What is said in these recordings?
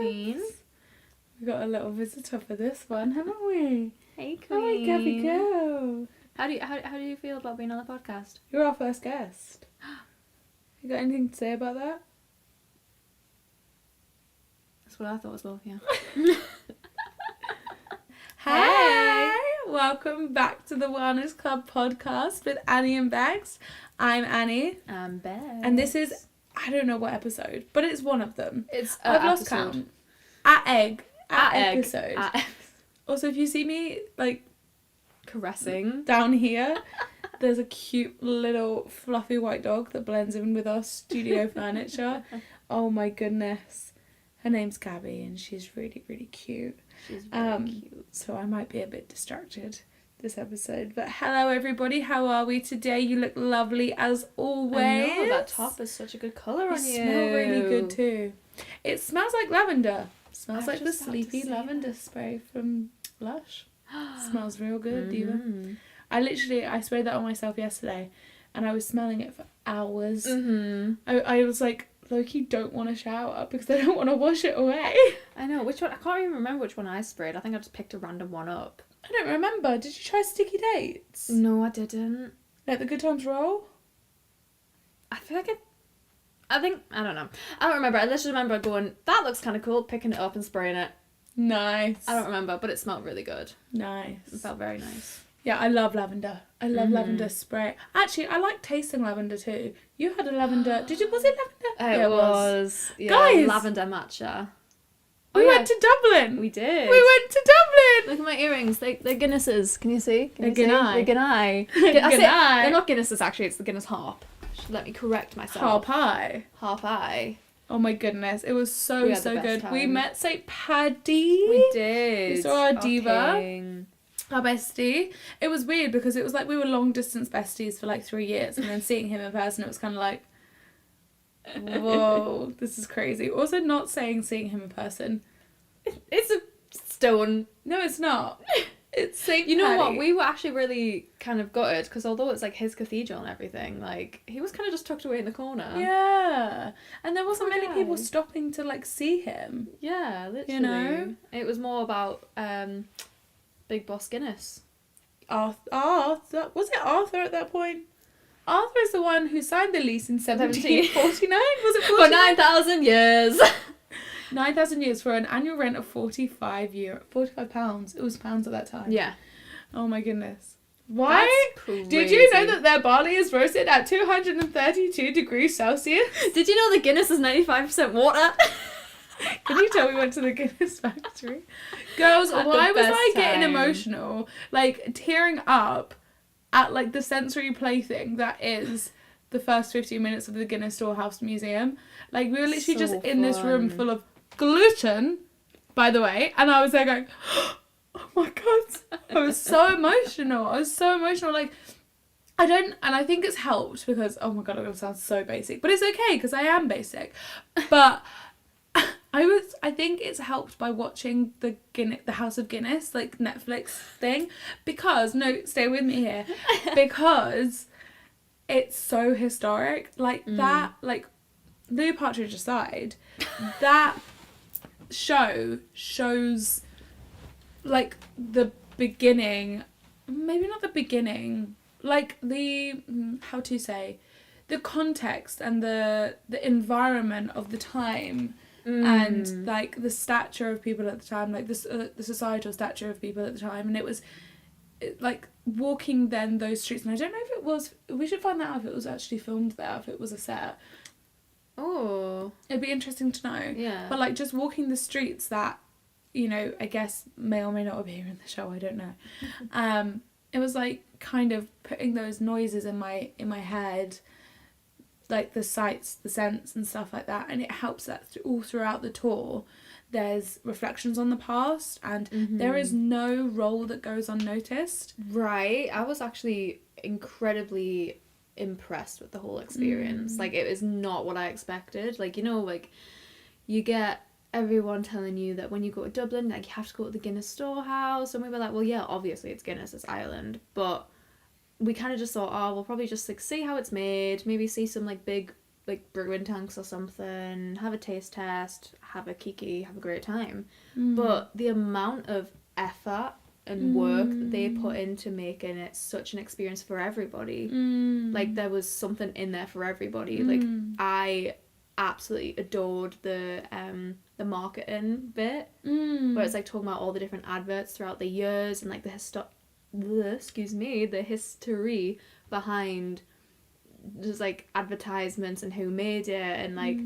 Queen. We got a little visitor for this one, haven't we? Hey, Queen. Hi, Gabby girl. How do you feel about being on the podcast? You're our first guest. You got anything to say about that? That's what I thought as well, yeah. Hi! Welcome back to the Wellness Club podcast with Annie and Beks. I'm Annie. I'm Beks. And this is, I don't know what episode, but it's one of them. It's I've lost count. At episode. Also, if you see me, like, caressing down here, there's a cute little fluffy white dog that blends in with our studio furniture. Oh my goodness. Her name's Gabby and she's really, really cute. She's very cute. So I might be a bit distracted this episode. But hello everybody, how are we today? You look lovely as always. I know, that top is such a good colour on you. You smell really good too. It smells like lavender. Smells like the sleepy lavender spray from Lush. Smells real good, Diva. I sprayed that on myself yesterday and I was smelling it for hours. I was like, Loki, don't want to shower because I don't want to wash it away. I know, which one? I can't even remember which one I sprayed. I think I just picked a random one up. I don't remember. Did you try Sticky Dates? No, I didn't. Let the Good Times Roll? I feel like I don't know. I don't remember. I literally remember going, that looks kind of cool, picking it up and spraying it. Nice. I don't remember, but it smelled really good. Nice. It felt very nice. Yeah, I love lavender. I love lavender spray. Actually, I like tasting lavender too. You had a lavender. Was it lavender? It was. Yeah, guys! Lavender matcha. We went to Dublin. We did. We went to Dublin. Look at my earrings. They're Guinnesses. Can you see? They're Guinness. They're Guinness. They're not Guinnesses, actually. It's the Guinness Harp. Let me correct myself. Harp High. Harp High. Oh my goodness. It was so good. Time. We met St. Paddy. We did. We saw our diva. King. Our bestie. It was weird because it was like we were long distance besties for like 3 years and then seeing him in person it was kind of like, whoa, this is crazy. Also not seeing him in person. It's a stone. No, it's not. It's St. You know Paddy. what? We were actually really kind of gutted because although it's like his cathedral and everything, like he was kind of just tucked away in the corner. Yeah. And there wasn't Poor many guy. people stopping to like see him. Yeah, literally. You know? It was more about Big Boss Guinness. Arthur. Was it Arthur at that point? Arthur is the one who signed the lease in 1749. Was it 49? For 9,000 years. 9,000 years for an annual rent of £45. It was pounds at that time. Yeah. Oh my goodness. Why? That's crazy. Did you know that their barley is roasted at 232 degrees Celsius? Did you know the Guinness is 95% water? Can you tell we went to the Guinness factory? Girls, Had the why was best I getting time. emotional? Like, tearing up at, like, the sensory plaything that is the first 15 minutes of the Guinness Storehouse Museum. Like, we were literally So just in this room fun. full of gluten, by the way, and I was there going, oh my god. I was so emotional. Like, I think it's helped because, oh my god, I'm going to sound so basic, but it's okay because I am basic. But I think it's helped by watching the House of Guinness, like, Netflix thing, because, no, stay with me here, because it's so historic. Like, that, like, Lou Partridge aside, that show shows, like, the beginning, maybe not the beginning, like, the, how to say, the context and the environment of the time. And like the stature of people at the time, like the societal stature of people at the time, and it was like walking then those streets. And I don't know if it was. We should find out if it was actually filmed there, if it was a set. Oh, It'd be interesting to know. yeah. But like just walking the streets that, you know, I guess may or may not appear in the show. I don't know. It was like kind of putting those noises in my head. Like the sights, the scents and stuff like that, and it helps that all throughout the tour there's reflections on the past and there is no role that goes unnoticed. Right. I was actually incredibly impressed with the whole experience. Like, it was not what I expected. Like, you know, like, you get everyone telling you that when you go to Dublin, like, you have to go to the Guinness Storehouse, and we were like, well, yeah, obviously it's Guinness, it's Ireland, but we kind of just thought, oh, we'll probably just, like, see how it's made, maybe see some, like, big like brewing tanks or something, have a taste test, have a kiki, have a great time. Mm. But the amount of effort and work they put into making it such an experience for everybody. Like, there was something in there for everybody. Like, I absolutely adored the marketing bit, where it's like talking about all the different adverts throughout the years and like the history behind just like advertisements and who made it, and like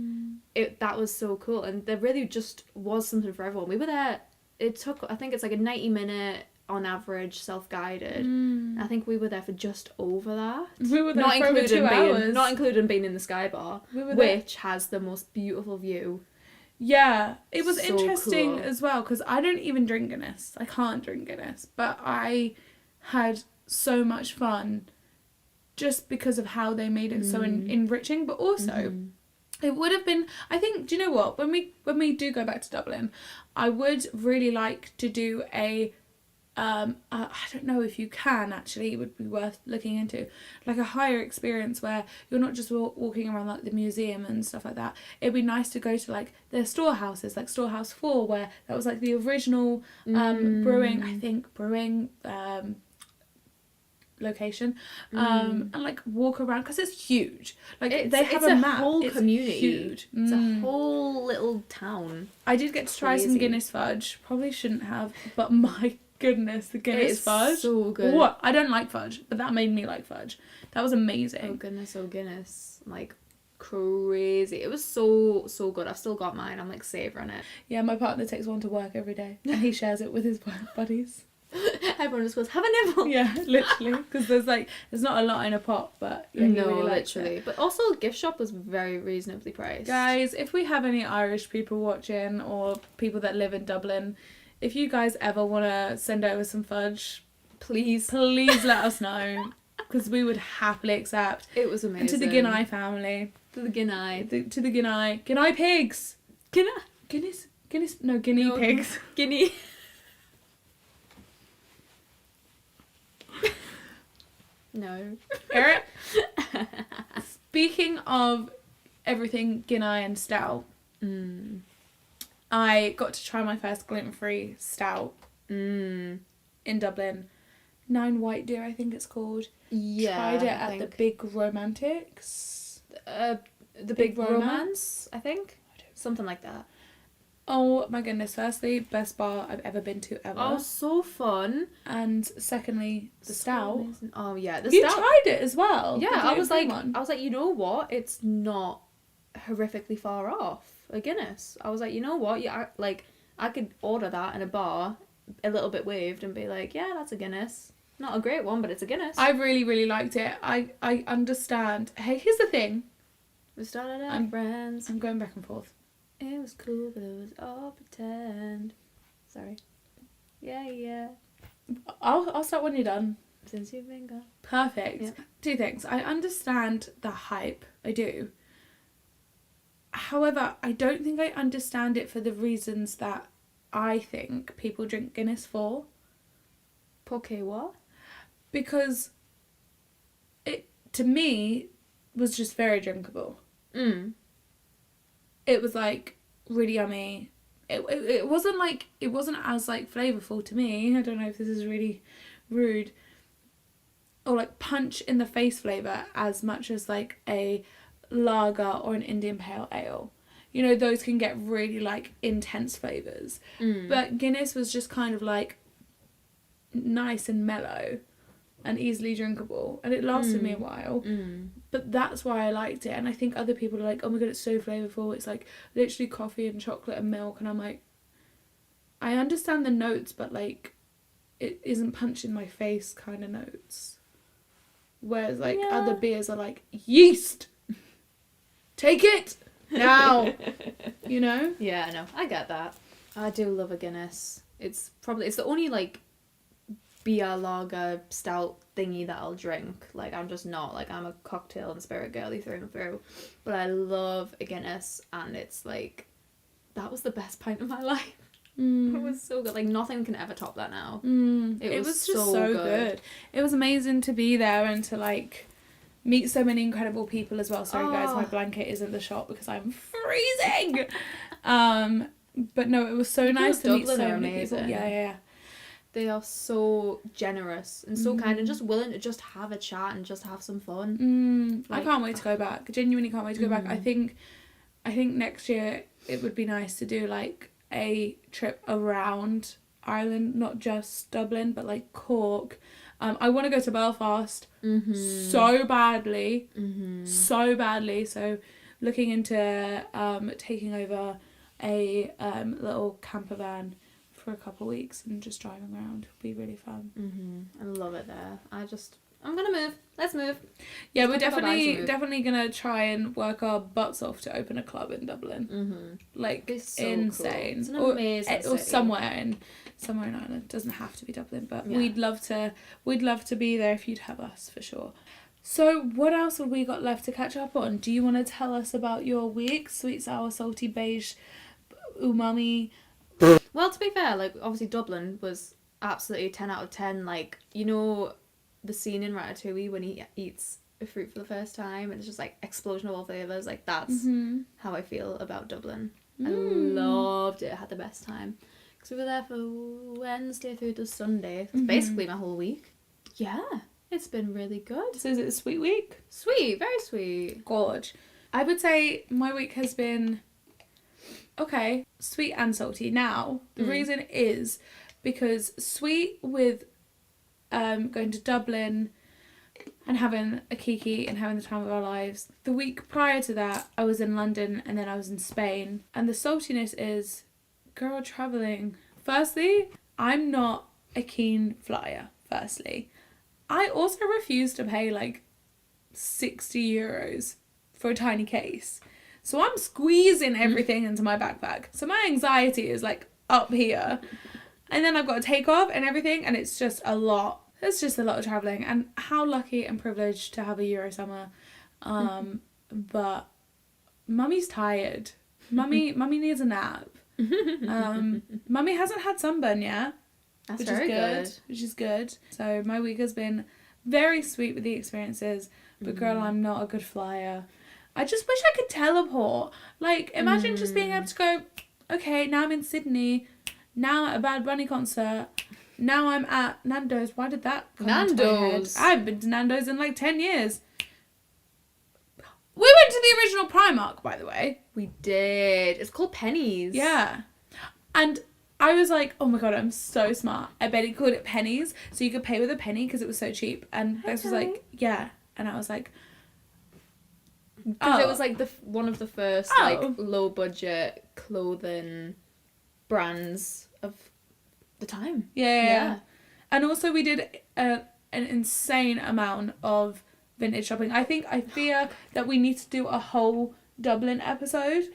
that was so cool. And there really just was something for everyone. We were there, it took, I think it's like a 90-minute on average, self-guided. I think we were there for just over that. We were there for over 2 hours. Not including being in the Sky Bar, which has the most beautiful view. Yeah, it was So interesting cool. as well, because I don't even drink Guinness. I can't drink Guinness, but I had so much fun just because of how they made it so enriching. But also, it would have been, I think, do you know what? When we do go back to Dublin, I would really like to do a I don't know if you can, actually, it would be worth looking into, like a higher experience where you're not just walking around like the museum and stuff like that. It'd be nice to go to like their storehouses, like Storehouse 4, where that was like the original brewing location, and like walk around, because it's huge. Like they have a map. Whole it's community. Huge. It's a whole little town. I did get to try some Guinness fudge. Probably shouldn't have, but my goodness, the Guinness fudge. So good. What? I don't like fudge, but that made me like fudge. That was amazing. Oh goodness. Like, crazy. It was so good. I've still got mine. I'm like savouring it. Yeah, my partner takes one to work every day, and he shares it with his work buddies. Everyone just goes, have a nibble. Yeah, literally, because there's not a lot in a pot, but yeah, he really likes literally. it. But also, gift shop was very reasonably priced. Guys, if we have any Irish people watching, or people that live in Dublin, if you guys ever want to send over some fudge, please let us know, because we would happily accept. It was amazing. And to the Guinea family. To the Guinea. To the Guinea. Guinea pigs. Guinness. No, guinea pigs. Guinea. No. Hear it? Speaking of everything Guinea and stout, I got to try my first gluten-free stout in Dublin. 9 White Deer, I think it's called. Yeah. Tried it at the Big Romantics. The Big Romance, I think. Something like that. Oh my goodness. Firstly, best bar I've ever been to ever. Oh, so fun. And secondly, the stout. Amazing. Oh yeah, the you stout. You tried it as well. Yeah, I was like, you know what? It's not horrifically far off a Guinness. I was like, you know what? Yeah, I could order that in a bar, a little bit waved, and be like, yeah, that's a Guinness. Not a great one, but it's a Guinness. I really, really liked it. I understand. Hey, here's the thing. We started out friends. I'm going back and forth. It was cool, but it was all pretend. Sorry. Yeah. I'll start when you're done. Since you've been gone. Perfect. Yeah. 2 things. I understand the hype. I do. However, I don't think I understand it for the reasons that I think people drink Guinness for. Okay, what? Because it, to me, was just very drinkable. It was like really yummy. It wasn't as like flavorful to me. I don't know if this is really rude, or like punch in the face flavor as much as like a lager or an Indian pale ale. You know, those can get really like intense flavors. But Guinness was just kind of like nice and mellow and easily drinkable, and it lasted me a while. But that's why I liked it. And I think other people are like, oh my god, it's so flavorful, it's like literally coffee and chocolate and milk, and I'm like, I understand the notes, but like it isn't punch in my face kind of notes, whereas like other beers are like, yeast, take it now. You know? Yeah, I know, I get that. I do love a Guinness. It's the only like beer, lager, stout thingy that I'll drink. Like, I'm just not, like, I'm a cocktail and spirit girly through and through. But I love a Guinness, and it's like, that was the best pint of my life. It was so good. Like, nothing can ever top that now. It was just so good. It was amazing to be there and to like meet so many incredible people as well. Sorry guys, my Oh. blanket is in the shop because I'm freezing. But no, it was so People nice of to meet Dublin so are many people. amazing. Yeah. They are so generous and so kind and just willing to just have a chat and just have some fun. I can't wait to go back. Genuinely can't wait to go back. I think next year it would be nice to do like a trip around Ireland, not just Dublin, but like Cork. I want to go to Belfast so badly, so badly. So looking into taking over a little camper van for a couple of weeks and just driving around would be really fun. I love it there. I'm gonna move. Let's move. Yeah, Let's we're pack up our bags and move. definitely gonna try and work our butts off to open a club in Dublin. Like It's so insane. cool. It's an amazing or city. somewhere in Ireland. Doesn't have to be Dublin, but Yeah. we'd love to be there if you'd have us for sure. So what else have we got left to catch up on? Do you want to tell us about your week? Sweet, sour, salty, beige, umami. Well, to be fair, like obviously Dublin was absolutely 10 out of 10. Like, you know, the scene in Ratatouille when he eats a fruit for the first time and it's just like explosion of all flavours. Like that's how I feel about Dublin. I loved it. I had the best time because we were there for Wednesday through to Sunday. It's basically my whole week. Yeah, it's been really good. So is it a sweet week? Sweet, very sweet. Gorge. I would say my week has been okay, sweet and salty. Now, the reason is because sweet with going to Dublin and having a kiki and having the time of our lives. The week prior to that, I was in London and then I was in Spain. And the saltiness is, girl, travelling. Firstly, I'm not a keen flyer, firstly. I also refuse to pay like 60 euros for a tiny case. So I'm squeezing everything into my backpack. So my anxiety is like up here. And then I've got to take off and everything, and it's just a lot. It's just a lot of travelling. And how lucky and privileged to have a Euro summer. But mummy's tired. Mummy needs a nap. Mummy hasn't had sunburn yet. That's which very is good. Which is good. So my week has been very sweet with the experiences. But girl, I'm not a good flyer. I just wish I could teleport. Like, imagine just being able to go, okay, now I'm in Sydney. Now I'm at a Bad Bunny concert. Now I'm at Nando's. Why did that come into my head? Nando's. I haven't been to Nando's in like 10 years. We went to the original Primark, by the way. We did. It's called Pennies. Yeah. And I was like, oh my god, I'm so smart. I bet he called it Pennies. So you could pay with a penny because it was so cheap. And Bex was like, yeah. And I was like, because it was like one of the first like low budget clothing brands of the time. Yeah. And also we did an insane amount of vintage shopping. I fear that we need to do a whole Dublin episode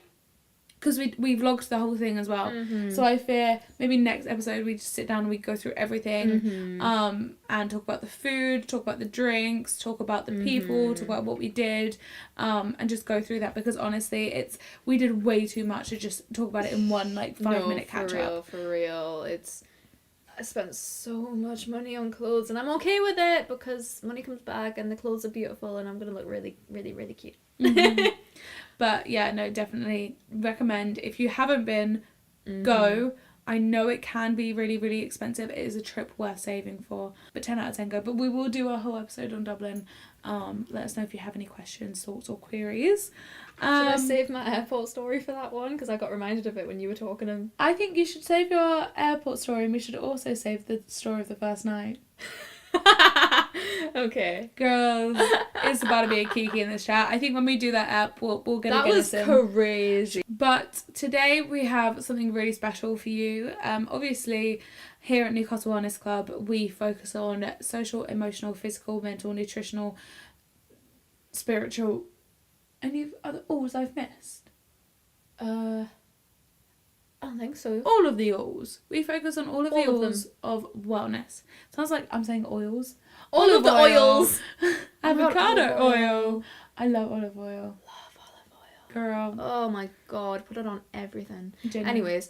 because we vlogged the whole thing as well. So I fear maybe next episode we just sit down and we go through everything and talk about the food, talk about the drinks, talk about the people, talk about what we did, and just go through that because honestly we did way too much to just talk about it in one like 5-minute catch up. For real. I spent so much money on clothes and I'm okay with it because money comes back and the clothes are beautiful and I'm gonna look really, really, really cute. But yeah, no, definitely recommend. If you haven't been, go. I know it can be really, really expensive. It is a trip worth saving for. But 10 out of 10 go. But we will do a whole episode on Dublin. Let us know if you have any questions, thoughts or queries. Should I save my airport story for that one? Because I got reminded of it when you were talking. I think you should save your airport story and we should also save the story of the first night. Okay. Girls, it's about to be a kiki in this chat. I think when we do that app, we'll get a That was crazy. But today we have something really special for you. Obviously, here at Newcastle Wellness Club, we focus on social, emotional, physical, mental, nutritional, spiritual. Any other alls I've missed? I don't think so. All of the alls. We focus on all of the All of alls of wellness. Sounds like I'm saying oils. All of the oils. Avocado olive oil. oil. I love olive oil. Love olive oil. Girl. Oh my god, put it on everything. Genuine. Anyways.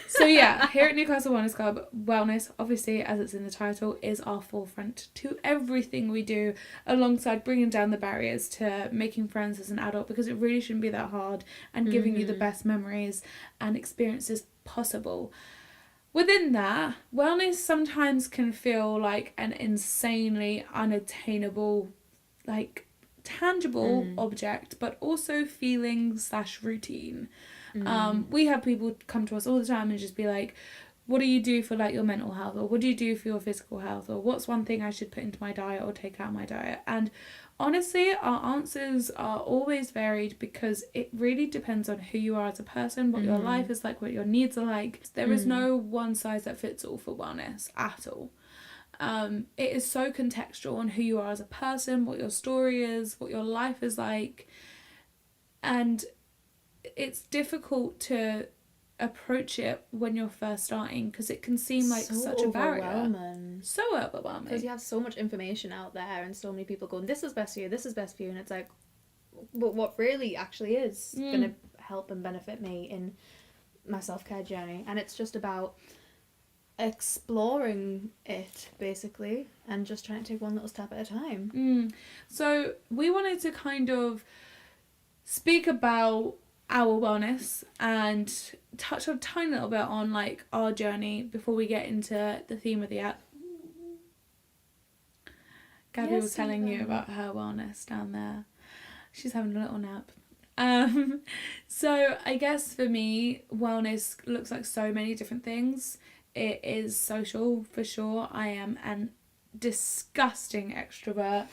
So yeah, here at Newcastle Wellness Club, wellness, obviously, as it's in the title, is our forefront to everything we do, alongside bringing down the barriers to making friends as an adult, because it really shouldn't be that hard, and giving you the best memories and experiences possible. Within that, wellness sometimes can feel like an insanely unattainable, like, tangible object, but also feeling/routine. We have people come to us all the time and just be like, what do you do for like your mental health, or what do you do for your physical health, or what's one thing I should put into my diet or take out of my diet? And honestly, our answers are always varied, because it really depends on who you are as a person, what your life is like, what your needs are like. There is no one size that fits all for wellness at all. It is so contextual on who you are as a person, what your story is, what your life is like, and it's difficult to approach it when you're first starting, because it can seem like such a barrier. So overwhelming. Because you have so much information out there, and so many people going, this is best for you, this is best for you, and it's like, but what really actually is going to help and benefit me in my self-care journey? And it's just about exploring it, basically, and just trying to take one little step at a time. So we wanted to kind of speak about our wellness and touch a tiny little bit on like our journey before we get into the theme of the app. Gabby was telling you about her wellness down there. She's having a little nap. So I guess for me, wellness looks like so many different things. It is social, for sure. I am an disgusting extrovert.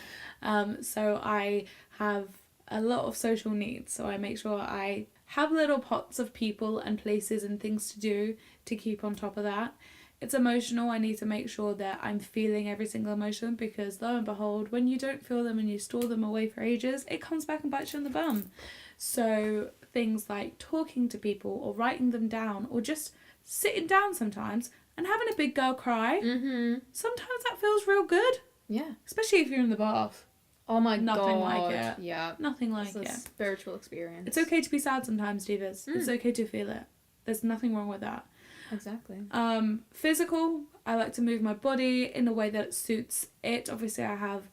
So I have a lot of social needs. So I make sure I have little pots of people and places and things to do to keep on top of that. It's emotional. I need to make sure that I'm feeling every single emotion, because lo and behold, when you don't feel them and you store them away for ages, it comes back and bites you in the bum. So things like talking to people, or writing them down, or just sitting down sometimes and having a big girl cry. Sometimes that feels real good. Yeah. Especially if you're in the bath. Oh my god. Nothing like it. Yeah. Nothing like it. It's a spiritual experience. It's okay to be sad sometimes, divas. It's okay to feel it. There's nothing wrong with that. Exactly. Physical, I like to move my body in a way that suits it. Obviously, I have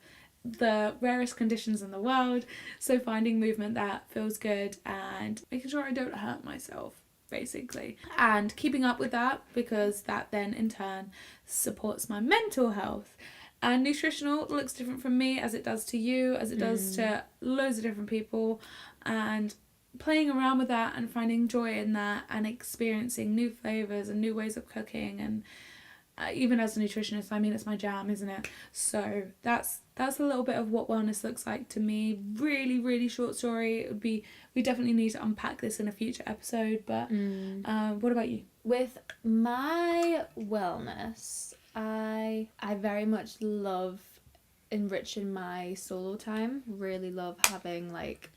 the rarest conditions in the world, so finding movement that feels good and making sure I don't hurt myself, basically. And keeping up with that, because that then in turn supports my mental health. And nutritional looks different from me as it does to you, as it does to loads of different people. And playing around with that and finding joy in that, and experiencing new flavours and new ways of cooking. And even as a nutritionist, I mean, it's my jam, isn't it? So that's a little bit of what wellness looks like to me. Really, really short story. It would be, we definitely need to unpack this in a future episode. But what about you? With my wellness, I very much love enriching my solo time. Really love having, like,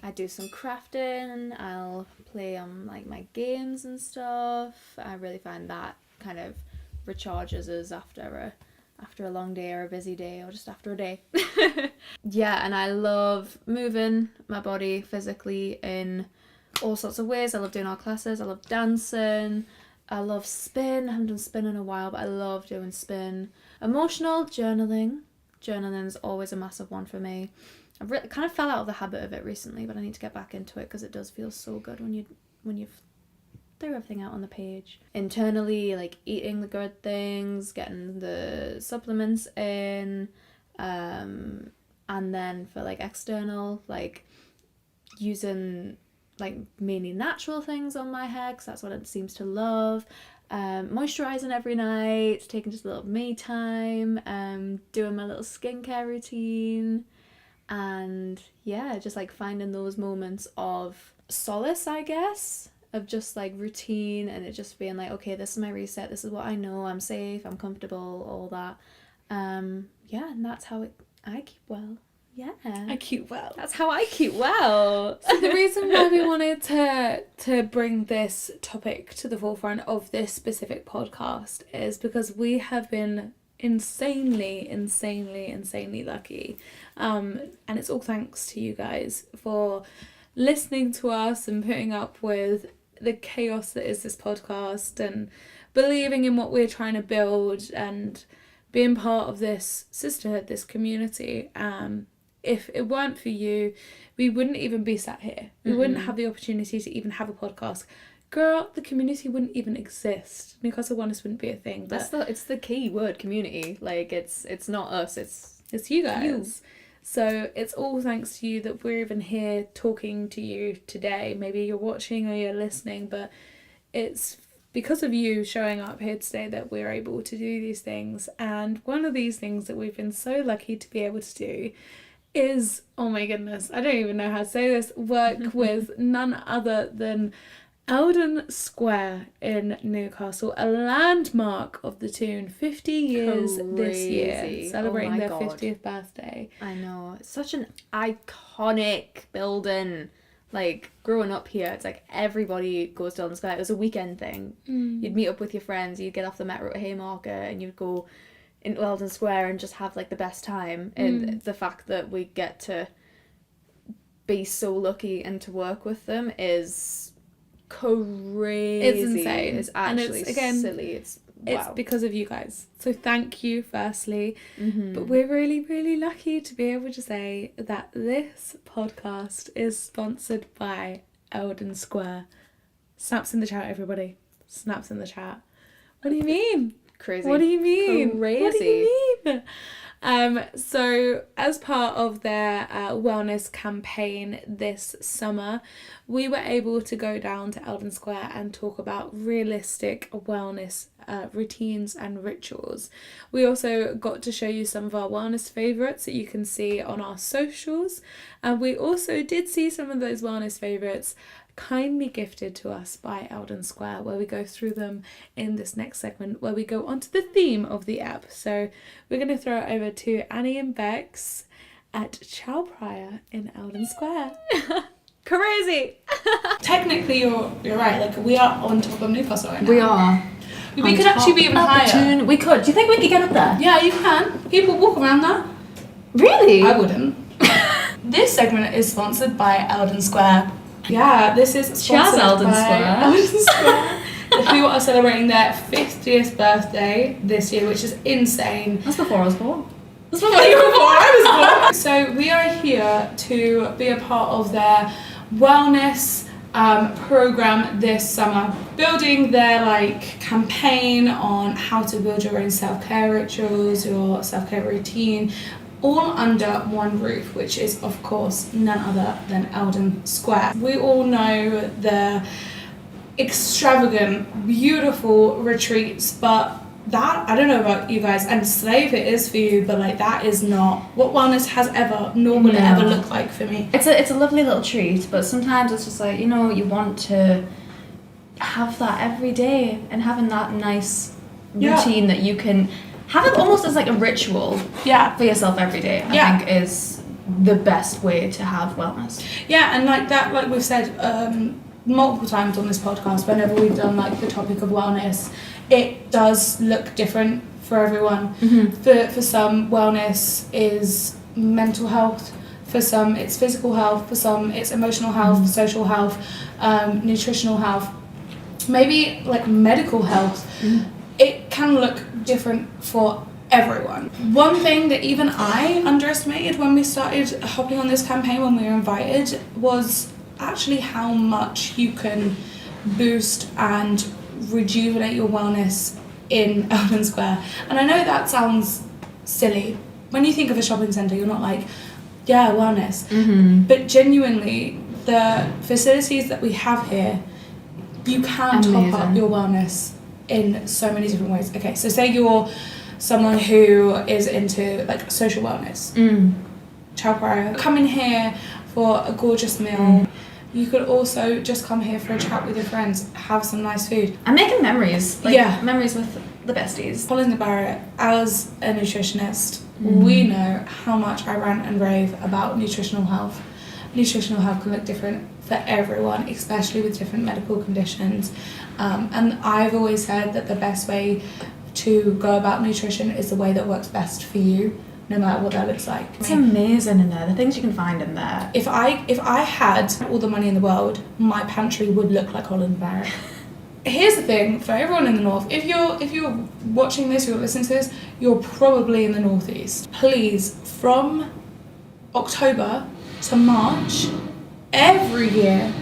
I do some crafting, I'll play on like my games and stuff. I really find that kind of recharges us after a long day or a busy day, or just after a day. Yeah, and I love moving my body physically in all sorts of ways. I love doing art classes, I love dancing, I love spin. I haven't done spin in a while, but I love doing spin. Emotional, journaling. Journaling's always a massive one for me. I've kind of fell out of the habit of it recently, but I need to get back into it, because it does feel so good when you've threw everything out on the page. Internally, like eating the good things, getting the supplements in, and then for like external, like using like mainly natural things on my hair, because that's what it seems to love. Moisturising every night, taking just a little me time, doing my little skincare routine, and yeah, just like finding those moments of solace, I guess, of just like routine, and it just being like, okay, this is my reset, this is what I know, I'm safe, I'm comfortable, all that. Yeah, and that's how I keep well. Yeah. I keep well. That's how I keep well. So the reason why we wanted to bring this topic to the forefront of this specific podcast is because we have been insanely lucky. And it's all thanks to you guys for listening to us and putting up with the chaos that is this podcast and believing in what we're trying to build and being part of this sisterhood, this community. If it weren't for you, we wouldn't even be sat here. We wouldn't have the opportunity to even have a podcast. Girl, the community wouldn't even exist. Newcastle Wellness wouldn't be a thing. But it's the key word, community. Like, it's not us, it's you guys. So it's all thanks to you that we're even here talking to you today. Maybe you're watching or you're listening, but it's because of you showing up here today that we're able to do these things. And one of these things that we've been so lucky to be able to do is, oh my goodness, I don't even know how to say this, work with none other than Eldon Square in Newcastle, a landmark of the toon, 50 years this year, celebrating their 50th birthday. I know, it's such an iconic building. Like, growing up here, it's like everybody goes to Eldon Square. It was a weekend thing. You'd meet up with your friends, you'd get off the metro at Haymarket and you'd go into Eldon Square and just have like the best time. And the fact that we get to be so lucky and to work with them is crazy. It's insane. It's actually silly. It's because of you guys. So thank you, firstly. But we're really, really lucky to be able to say that this podcast is sponsored by Eldon Square. Snaps in the chat, everybody. Snaps in the chat. What do you mean? Crazy. What do you mean? Crazy. What do you mean? So as part of their wellness campaign this summer, we were able to go down to Eldon Square and talk about realistic wellness routines and rituals. We also got to show you some of our wellness favourites that you can see on our socials, and we also did see some of those wellness favourites kindly gifted to us by Eldon Square, where we go through them in this next segment, where we go onto the theme of the app. So we're going to throw it over to Annie and Beks at Chow Prior in Eldon Square. Crazy. Technically, you're right. Like, we are on top of Newcastle right now. We are. We could actually be even higher. We could. Do you think we could get up there? Yeah, you can. People walk around there. Really? I wouldn't. This segment is sponsored by Eldon Square. Yeah, this is sponsored by Eldon Square, who are celebrating their 50th birthday this year, which is insane. That's before I was born. That's before I was born. So we are here to be a part of their wellness program this summer, building their campaign on how to build your own self-care rituals, your self-care routine, all under one roof, which is of course none other than Eldon Square. We all know the extravagant, beautiful retreats, but that, I don't know about you guys, and slay if it is for you, but that is not what wellness has ever, nor will it ever look like for me. It's a lovely little treat, but sometimes it's just you want to have that every day, and having that nice routine that you can have it almost as a ritual for yourself every day, I think is the best way to have wellness. Yeah, and like we've said multiple times on this podcast, whenever we've done the topic of wellness, it does look different for everyone. For some, wellness is mental health. For some, it's physical health. For some, it's emotional health, social health, nutritional health, maybe medical health. It can look different for everyone. One thing that even I underestimated when we started hopping on this campaign, when we were invited, was actually how much you can boost and rejuvenate your wellness in Eldon Square. And I know that sounds silly. When you think of a shopping centre, you're not wellness. But genuinely, the facilities that we have here, you can top up your wellness in so many different ways. Okay, so say you're someone who is into social wellness. Chow Prior. Come in here for a gorgeous meal. You could also just come here for a chat with your friends, have some nice food. And making memories. Memories with the besties. Pauline Barrett, as a nutritionist, we know how much I rant and rave about nutritional health. Nutritional health can look different for everyone, especially with different medical conditions. And I've always said that the best way to go about nutrition is the way that works best for you. no matter what that looks like. It's amazing in there, the things you can find in there. If I had all the money in the world, my pantry would look like Holland & Barrett. Here's the thing for everyone in the north: if you're watching this, you're listening to this, you're probably in the northeast. Please, from October to March, every year,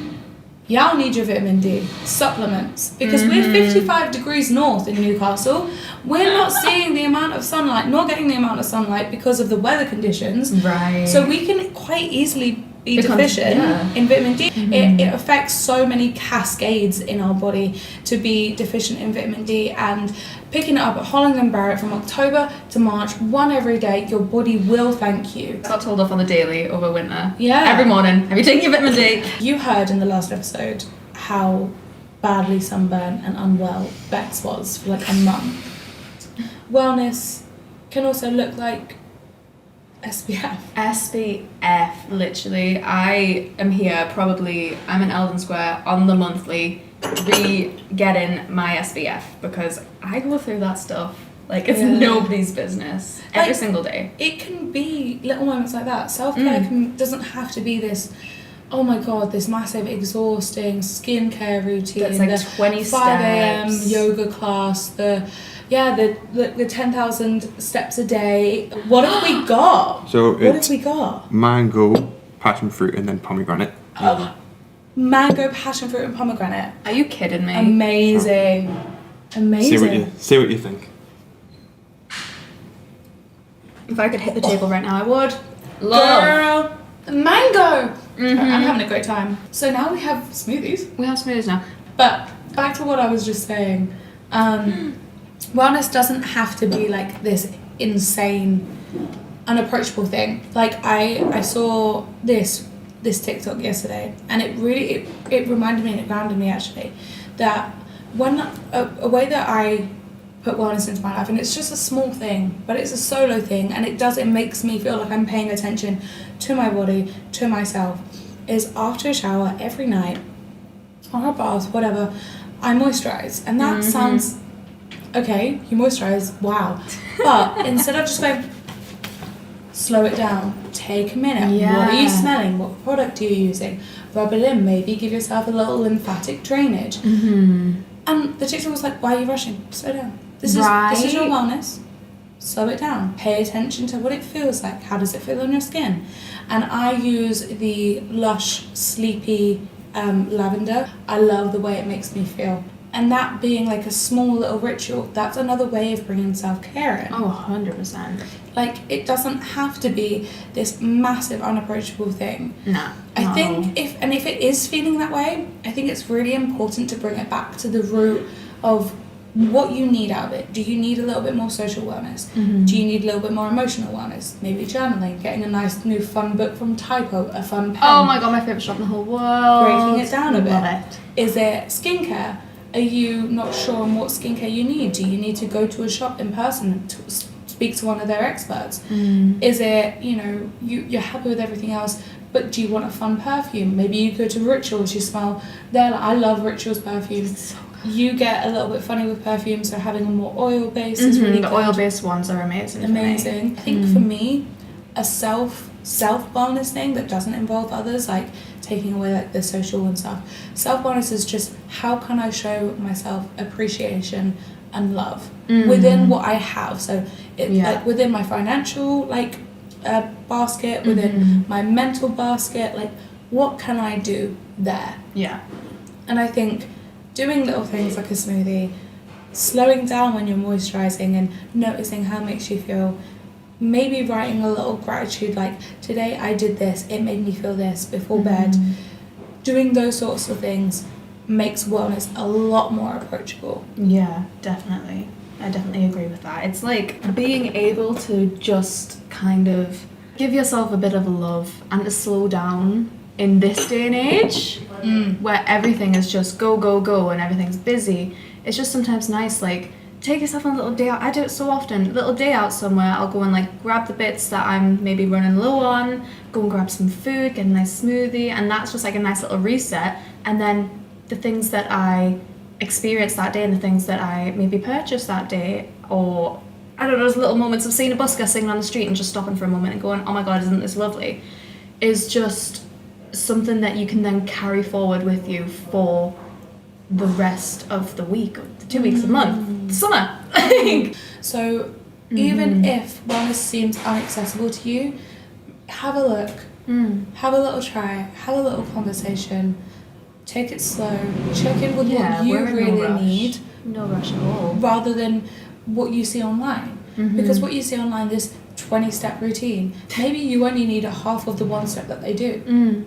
y'all need your vitamin D supplements, because we're 55 degrees north in Newcastle. We're not seeing the amount of sunlight, nor getting the amount of sunlight because of the weather conditions. Right. So we can quite easily be deficient in vitamin D. It affects so many cascades in our body to be deficient in vitamin D, and picking it up at Holland & Barrett from October to March, one every day, your body will thank you. Got told off on the daily over winter. Yeah. Every morning. Have you taken your vitamin D? You heard in the last episode how badly sunburned and unwell Bex was for like a month. Wellness can also look like SPF. SPF, literally. I am here I'm in Eldon Square on the monthly getting my SPF, because I go through that stuff like it's nobody's business every single day. It can be little moments like that. Self-care doesn't have to be this, oh my god, this massive exhausting skincare routine. That's like the 20 5 a.m. steps. yoga class, the 10,000 steps a day. What have we got? So what have we got? Mango, passion fruit, and then pomegranate. Mango, passion fruit, and pomegranate. Are you kidding me? Amazing. Amazing. See what you think. If I could hit the table right now, I would. Love. Girl, mango. I'm having a great time. So now we have smoothies. We have smoothies now. But back to what I was just saying. Wellness doesn't have to be like this insane, unapproachable thing. Like I saw this TikTok yesterday, and it really it reminded me and it grounded me actually, that when a way that I put wellness into my life, and it's just a small thing, but it's a solo thing, and it makes me feel like I'm paying attention to my body, to myself, is after a shower every night, or a bath, whatever, I moisturize. And that sounds, okay, you moisturize, wow. But instead of just going, slow it down, take a minute. What are you smelling? What product are you using? Rub it in, maybe give yourself a little lymphatic drainage. And the TikTok was like, why are you rushing? Slow down. This is your wellness. Slow it down. Pay attention to what it feels like. How does it feel on your skin? And I use the Lush Sleepy lavender. I love the way it makes me feel. And that being like a small little ritual, that's another way of bringing self-care in. Oh, 100%. Like, it doesn't have to be this massive, unapproachable thing. No. I think if it is feeling that way, I think it's really important to bring it back to the root of what you need out of it. Do you need a little bit more social wellness? Do you need a little bit more emotional wellness? Maybe journaling, getting a nice new fun book from Typo, a fun pen. Oh my god, my favourite shop in the whole world. Breaking it down a bit. Love it. Is it skincare? Are you not sure on what skincare you need? Do you need to go to a shop in person to speak to one of their experts? Is it, you're happy with everything else, but do you want a fun perfume? Maybe you go to Rituals, you smell there. I love Rituals perfume. So good. You get a little bit funny with perfume, so having a more oil base is really good. The oil-based ones are amazing. Amazing. I think for me, a self wellness thing that doesn't involve others, like taking away like the social and stuff. Self wellness is just, how can I show myself appreciation and love within what I have? So like within my financial basket, within my mental basket, like what can I do there? Yeah. And I think doing little things like a smoothie, slowing down when you're moisturizing and noticing how it makes you feel, maybe writing a little gratitude, like, today I did this, it made me feel this before bed. Doing those sorts of things makes wellness a lot more approachable. Yeah, definitely. I definitely agree with that. It's like being able to just kind of give yourself a bit of love and to slow down in this day and age where everything is just go, go, go and everything's busy. It's just sometimes nice, like, take yourself on a little day out. I do it so often. A little day out somewhere. I'll go and like grab the bits that I'm maybe running low on, go and grab some food, get a nice smoothie, and that's just like a nice little reset. And then the things that I experienced that day and the things that I maybe purchased that day or I don't know, those little moments of seeing a busker singing on the street and just stopping for a moment and going, oh my god, isn't this lovely, is just something that you can then carry forward with you for the rest of the week, or the 2 weeks, a month, the summer. So even if wellness seems inaccessible to you, have a look, have a little try, have a little conversation, take it slow, check in with what you we're in really no rush. need, No rush at all. rather than what you see online. Because what you see online, this 20-step routine, maybe you only need a half of the one step that they do.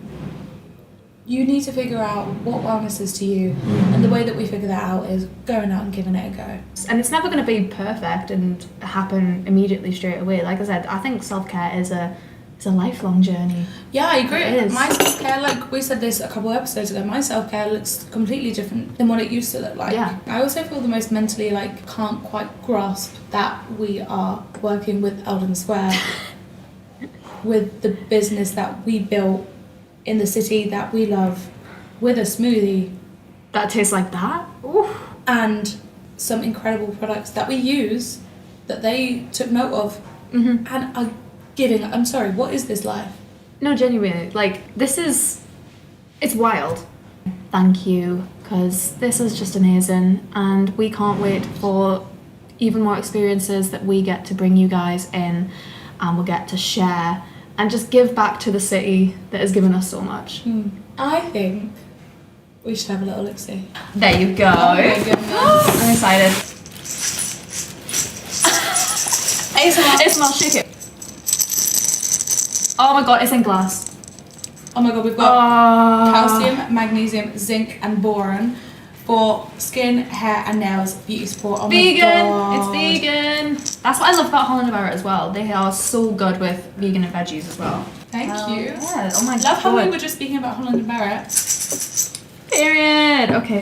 You need to figure out what wellness is to you, and the way that we figure that out is going out and giving it a go. And it's never going to be perfect and happen immediately straight away. Like I said, I think self-care is a lifelong journey. Yeah, I agree. It is. My self-care, like we said this a couple of episodes ago, my self-care looks completely different than what it used to look like. Yeah. I also feel the most mentally, like, can't quite grasp that we are working with Eldon Square, with the business that we built in the city that we love, with a smoothie. That tastes like that? Ooh. And some incredible products that we use, that they took note of, and are giving. I'm sorry, what is this life? No, genuinely, like, it's wild. Thank you, because this is just amazing, and we can't wait for even more experiences that we get to bring you guys in, and we'll get to share and just give back to the city that has given us so much. I think we should have a little look-see. There you go. Oh my goodness. I'm excited. ASMR. ASMR, shake it. Oh my god, it's in glass. Oh my god, we've got calcium, magnesium, zinc, and boron for skin, hair, and nails beauty support. Oh Vegan! my god. It's vegan! That's what I love about Holland & Barrett as well. They are so good with vegan and veggies as well. Thank you. Yeah, oh my god. Love how we were just speaking about Holland & Barrett. Period! Okay.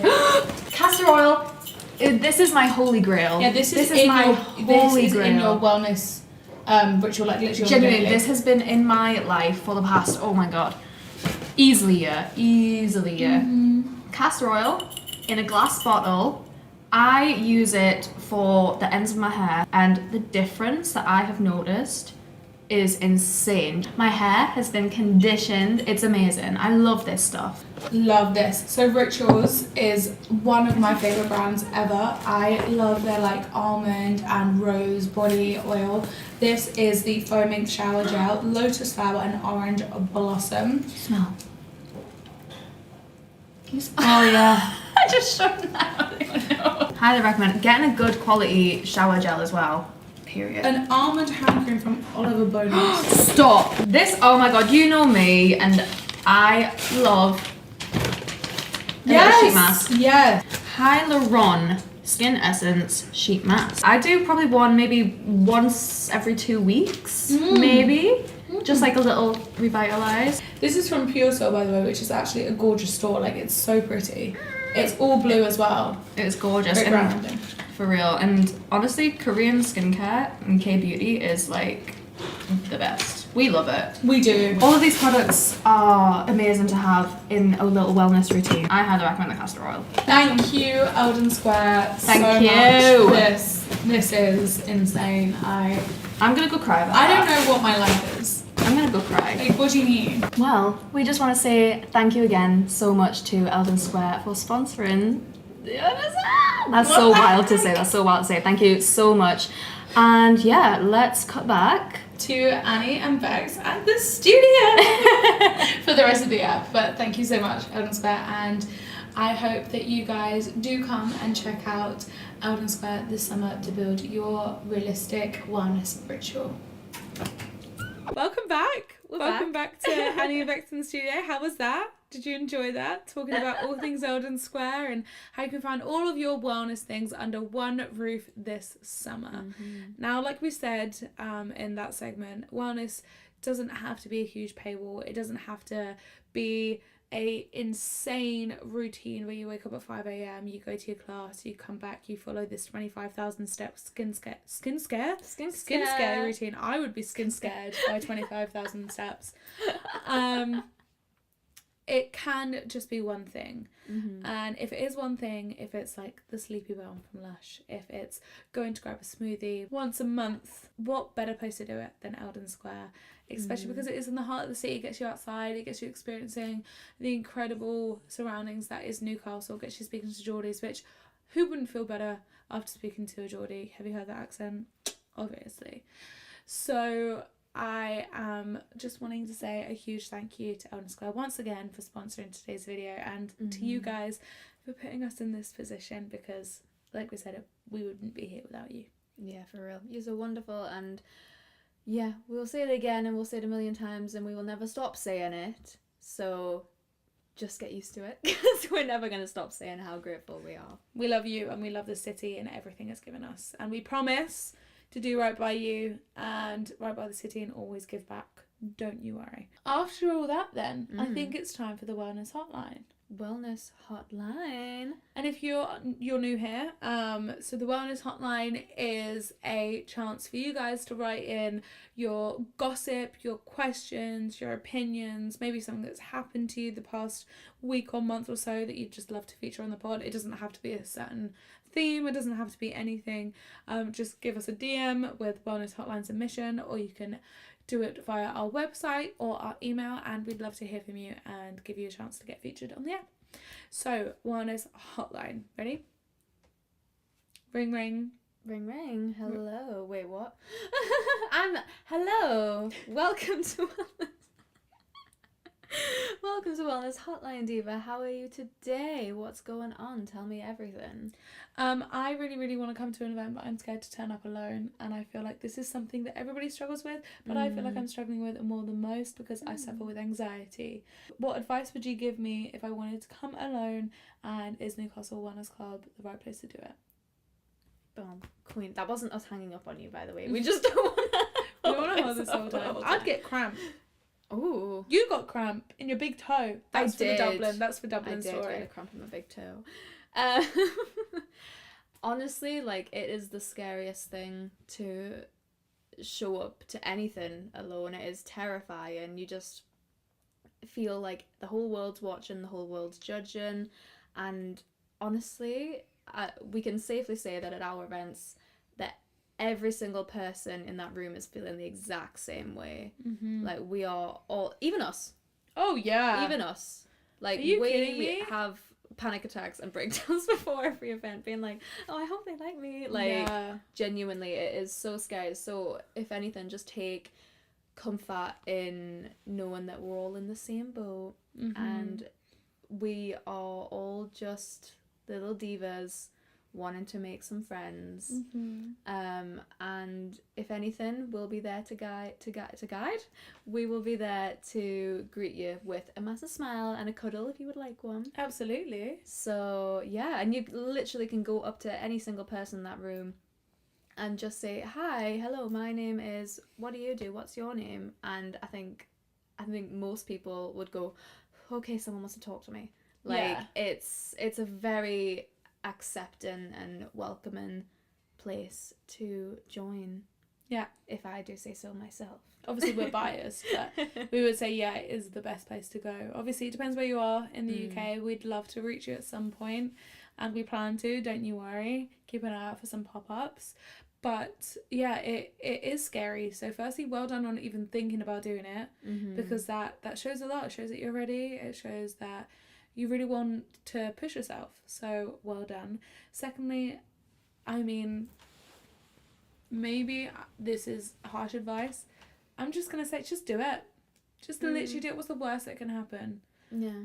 Castor oil. This is my holy grail. Yeah, this is my holy grail. in your wellness ritual, like literally. Genuinely, daily. this has been in my life for the past, oh my god, easily a year. Castor oil in a glass bottle. I use it for the ends of my hair, and the difference that I have noticed is insane. My hair has been conditioned. It's amazing. I love this stuff. Love this. So Rituals is one of my favorite brands ever. I love their like almond and rose body oil. This is the foaming shower gel, lotus flower and orange blossom. Smell. Oh yeah. I just showed that. Highly recommend getting a good quality shower gel as well. Period. An almond hand cream from Oliver Bonas. Stop. This, oh my god, you know me, and I love a little sheet mask. Yes. Hyaluron Skin Essence Sheet Mask. I do probably one, maybe once every 2 weeks, maybe. Just like a little revitalize. This is from Pure Soul, by the way, which is actually a gorgeous store. Like, it's so pretty. It's all blue as well. It's gorgeous. Great And brand. for real. And honestly, Korean skincare and K-beauty is like the best. We love it. We do. All of these products are amazing to have in a little wellness routine. I highly recommend the castor oil. Thank you, Eldon Square. Thank so you. Much. This is insane. I'm gonna go cry about I don't that. know what my life is. I'm gonna go cry. Like, what do you mean? Well, we just want to say thank you again so much to Eldon Square for sponsoring the episode. That's so wild to say. That's so wild to say. Thank you so much. And yeah, let's cut back To Annie and Beks at the studio for the rest of the app. But thank you so much, Eldon Square, and I hope that you guys do come and check out Eldon Square this summer to build your realistic wellness ritual. Welcome back. We're Welcome back to Annie and Beks in the studio. How was that? Did you enjoy that? Talking about all things Eldon Square and how you can find all of your wellness things under one roof this summer. Now, like we said in that segment, wellness doesn't have to be a huge paywall. It doesn't have to be a insane routine where you wake up at 5 a.m, you go to your class, you come back, you follow this 25,000 steps skin scare routine. I would be skin scared by 25,000 steps. it can just be one thing. And if it is one thing, if it's like the sleepy balm from Lush, if it's going to grab a smoothie once a month, what better place to do it than Eldon Square? Especially because it is in the heart of the city. It gets you outside, it gets you experiencing the incredible surroundings that is Newcastle, it gets you speaking to Geordies, which who wouldn't feel better after speaking to a Geordie? Have you heard that accent? Obviously. So I am just wanting to say a huge thank you to Eldon Square once again for sponsoring today's video, and to you guys for putting us in this position, because like we said, we wouldn't be here without you. Yeah, for real. You're so wonderful, and yeah, we'll say it again and we'll say it a million times and we will never stop saying it. So just get used to it, because we're never going to stop saying how grateful we are. We love you and we love the city and everything it's given us, and we promise to do right by you and right by the city and always give back. Don't you worry. After all that then, I think it's time for the Wellness Hotline. Wellness Hotline. And if you're new here, so the Wellness Hotline is a chance for you guys to write in your gossip, your questions, your opinions, maybe something that's happened to you the past week or month or so that you'd just love to feature on the pod. It doesn't have to be a certain theme, it doesn't have to be anything. Just give us a DM with Wellness Hotline submission, or you can do it via our website or our email, and we'd love to hear from you and give you a chance to get featured on the app. So, Wellness Hotline. Ready? Ring, ring. Ring, ring. Hello. Wait, what? Hello. Welcome to Wellness. Welcome to Wellness Hotline, Diva. How are you today? What's going on? Tell me everything. I really want to come to an event, but I'm scared to turn up alone, and I feel like this is something that everybody struggles with, but I feel like I'm struggling with it more than most because I suffer with anxiety. What advice would you give me if I wanted to come alone, and is Newcastle Wellness Club the right place to do it? Boom. Queen. That wasn't us hanging up on you, by the way. We just don't want to. We don't want to hold this whole time. I'd get cramp. Ooh. You got cramp in your big toe. That's for did. Dublin. That's for Dublin I did story. get a cramp in my big toe. Honestly, like, it is the scariest thing to show up to anything alone. It is terrifying. You just feel like the whole world's watching, the whole world's judging, and honestly, we can safely say that at our events that every single person in that room is feeling the exact same way. Like, we are all, even us. Oh yeah. Even us. Like, Are you kidding we me? have panic attacks and breakdowns before every event, being like, oh, I hope they like me. Like, Yeah. genuinely, it is so scary. So, if anything, just take comfort in knowing that we're all in the same boat, and we are all just little divas wanting to make some friends. And if anything, we'll be there to guide. We will be there to greet you with a massive smile and a cuddle if you would like one. Absolutely. So yeah, and you literally can go up to any single person in that room and just say, hi, hello, my name is, what do you do, what's your name? And I think most people would go, okay, someone wants to talk to me. Like, Yeah. it's a very accepting and welcoming place to join. Yeah. If I do say so myself. Obviously we're biased, but we would say yeah, it is the best place to go. Obviously it depends where you are in the UK. We'd love to reach you at some point, and we plan to, don't you worry. Keep an eye out for some pop-ups. But yeah, it is scary. So firstly, well done on even thinking about doing it, because that shows a lot. It shows that you're ready. It shows that you really want to push yourself. So well done. Secondly, I mean, maybe this is harsh advice. I'm just going to say, just do it. Just literally do it. What's the worst that can happen? Yeah.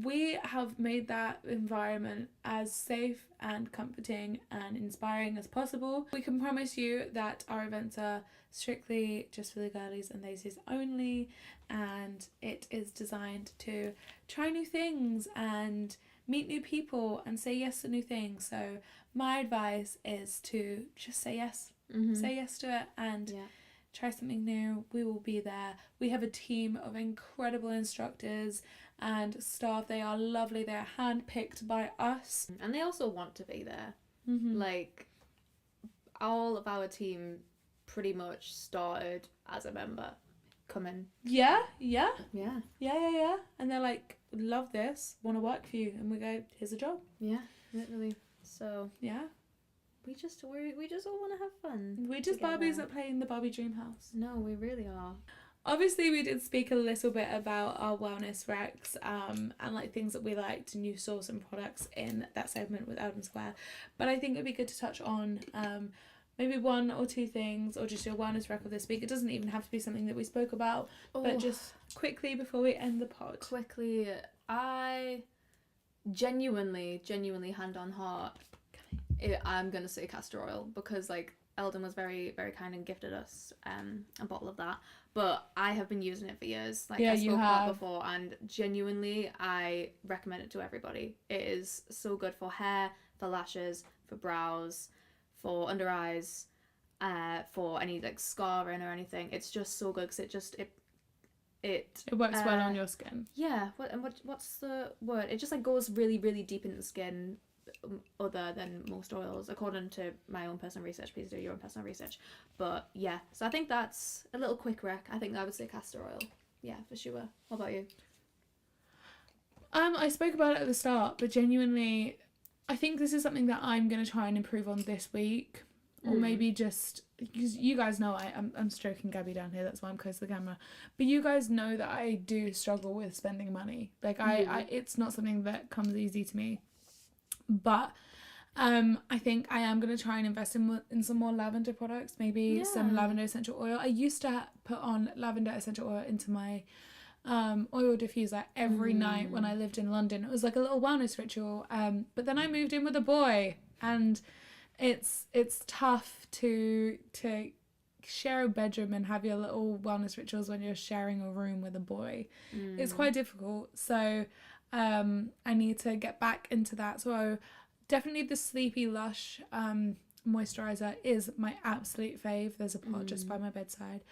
We have made that environment as safe and comforting and inspiring as possible. We can promise you that our events are strictly just for the girlies and ladies only, and it is designed to try new things and meet new people and say yes to new things. So my advice is to just say yes. Say yes to it and try something new. We will be there. We have a team of incredible instructors and staff. They are lovely. They are handpicked by us. And they also want to be there. Like, all of our team pretty much started as a member. come in. Yeah. Yeah. And they're like, love this, want to work for you. And we go, here's a job. Yeah, literally. So Yeah. we just all want to have fun. We're just together. Barbies that play in the Barbie dream house. No, we really are. Obviously, we did speak a little bit about our wellness recs and like things that we liked, and you saw some products in that segment with Eldon Square. But I think it'd be good to touch on maybe one or two things, or just your wellness rec of this week. It doesn't even have to be something that we spoke about, but just quickly before we end the pod. Quickly, I genuinely, hand on heart, I'm gonna say castor oil, because like Eldon was very, very kind and gifted us a bottle of that. But I have been using it for years, like I spoke about before, and genuinely I recommend it to everybody. It is so good for hair, for lashes, for brows, for under eyes, for any like scarring or anything. It's just so good because it works well on your skin. Yeah. What's the word? It just like goes really, really deep into the skin, other than most oils, according to my own personal research. Please do your own personal research. But yeah, so I think that's a little quick rec. I think I would say castor oil. Yeah, for sure. What about you? I spoke about it at the start, but genuinely, I think this is something that I'm going to try and improve on this week. Or maybe just, because you guys know I'm stroking Gabby down here, that's why I'm close to the camera. But you guys know that I do struggle with spending money. Like, I it's not something that comes easy to me. But I think I am going to try and invest in some more lavender products, maybe some lavender essential oil. I used to put on lavender essential oil into my oil diffuser every night when I lived in London. It was like a little wellness ritual. But then I moved in with a boy, and it's tough to share a bedroom and have your little wellness rituals when you're sharing a room with a boy. It's quite difficult. So I need to get back into that. So definitely the Sleepy Lush moisturizer is my absolute fave. There's a pot just by my bedside.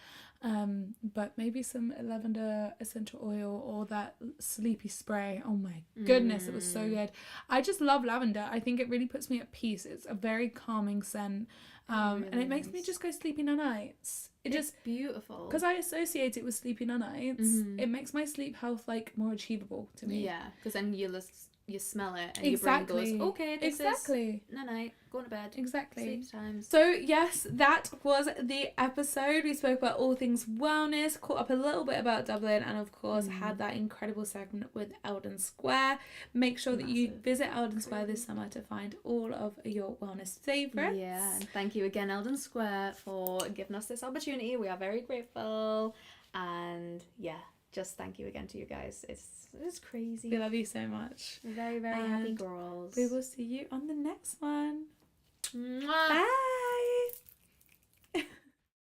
But maybe some lavender essential oil or that sleepy spray. Oh my goodness, it was so good. I just love lavender. I think it really puts me at peace. It's a very calming scent. And it makes me just go sleepy nights. It's just beautiful. Because I associate it with sleepy nights. It makes my sleep health like more achievable to me. Yeah, because then you smell it and your brain goes, okay, this is night, going to bed. Exactly. Sleep times. So yes, that was the episode. We spoke about all things wellness, caught up a little bit about Dublin, and of course had that incredible segment with Eldon Square. Make sure that you visit Eldon Square this summer to find all of your wellness favourites. Yeah, and thank you again, Eldon Square, for giving us this opportunity. We are very grateful, and yeah, just thank you again to you guys. It's crazy. We love you so much. Very, very happy girls. We will see you on the next one. Mwah. Bye.